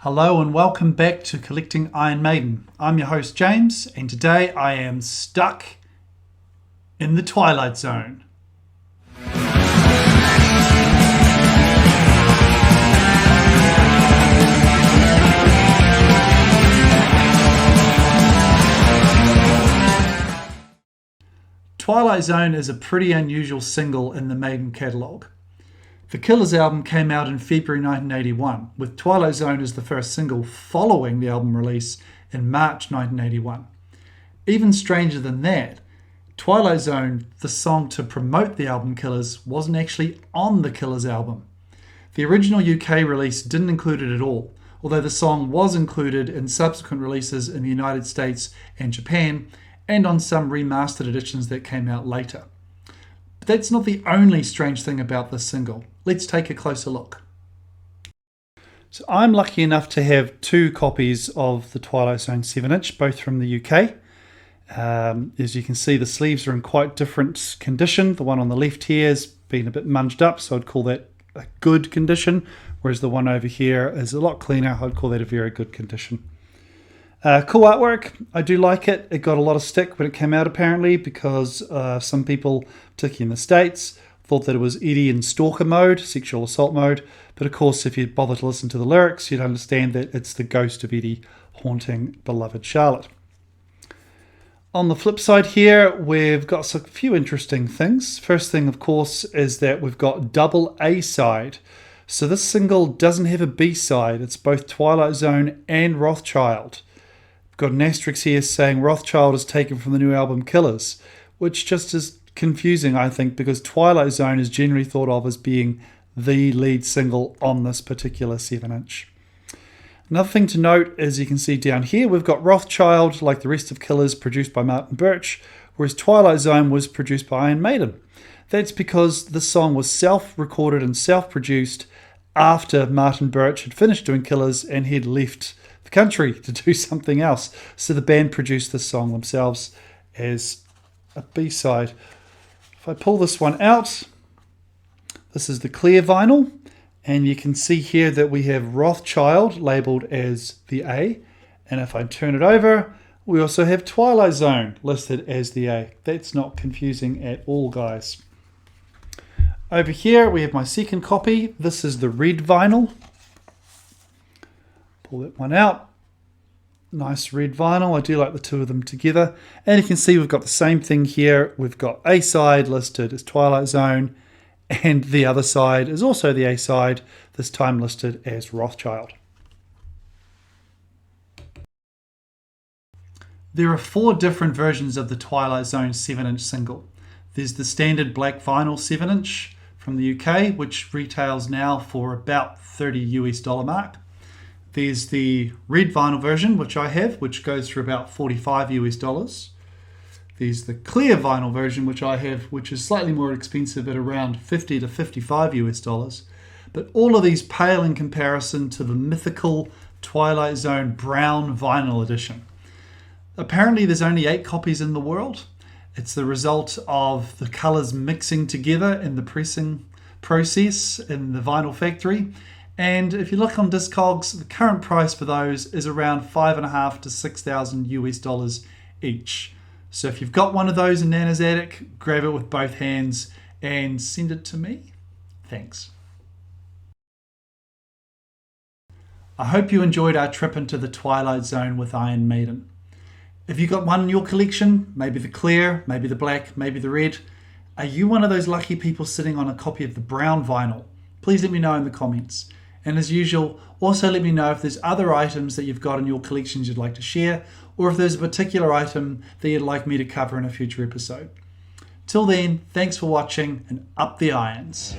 Hello and welcome back to Collecting Iron Maiden. I'm your host James, and today I am stuck in the Twilight Zone. Twilight Zone is a pretty unusual single in the Maiden catalogue. The Killers album came out in February 1981, with Twilight Zone as the first single following the album release in March 1981. Even stranger than that, Twilight Zone, the song to promote the album Killers, wasn't actually on the Killers album. The original UK release didn't include it at all, although the song was included in subsequent releases in the United States and Japan, and on some remastered editions that came out later. But that's not the only strange thing about this single. Let's take a closer look. So I'm lucky enough to have two copies of the Twilight Zone 7-inch, both from the UK. As you can see, the sleeves are in quite different condition. The one on the left here has been a bit munged up, so I'd call that a good condition, whereas the one over here is a lot cleaner. I'd call that a very good condition. Cool artwork. I do like it. It got a lot of stick when it came out, apparently, because some people, particularly in the States, thought that it was Eddie in stalker mode, sexual assault mode. But of course, if you bother to listen to the lyrics, you'd understand that it's the ghost of Eddie haunting beloved Charlotte. On the flip side here, we've got a few interesting things. First thing, of course, is that we've got double A-side. So this single doesn't have a B-side. It's both Twilight Zone and Rothchild. We've got an asterisk here saying Rothchild is taken from the new album Killers, which just is confusing, I think, because Twilight Zone is generally thought of as being the lead single on this particular 7-inch. Another thing to note, as you can see down here, we've got Rothchild, like the rest of Killers, produced by Martin Birch, whereas Twilight Zone was produced by Iron Maiden. That's because the song was self-recorded and self-produced after Martin Birch had finished doing Killers and he'd left the country to do something else. So the band produced this song themselves as a B-side. If I pull this one out, this is the clear vinyl, and you can see here that we have Rothchild labelled as the A, and if I turn it over, we also have Twilight Zone listed as the A. That's not confusing at all, guys. Over here we have my second copy. This is the red vinyl. Pull that one out. Nice red vinyl. I do like the two of them together. And you can see we've got the same thing here. We've got A side listed as Twilight Zone, and the other side is also the A side, this time listed as Rothchild. There are 4 different versions of the Twilight Zone 7-inch single. There's the standard black vinyl 7-inch from the UK, which retails now for about $30 US mark. There's the red vinyl version, which I have, which goes for about $45 US. There's the clear vinyl version, which I have, which is slightly more expensive at around $50 to $55 US. But all of these pale in comparison to the mythical Twilight Zone brown vinyl edition. Apparently there's only 8 copies in the world. It's the result of the colours mixing together in the pressing process in the vinyl factory. And if you look on Discogs, the current price for those is around $5,500 to $6,000 US each. So if you've got one of those in Nana's attic, grab it with both hands and send it to me. Thanks. I hope you enjoyed our trip into the Twilight Zone with Iron Maiden. If you've got one in your collection, maybe the clear, maybe the black, maybe the red, are you one of those lucky people sitting on a copy of the brown vinyl? Please let me know in the comments. And as usual, also let me know if there's other items that you've got in your collections you'd like to share, or if there's a particular item that you'd like me to cover in a future episode. Till then, thanks for watching, and up the irons.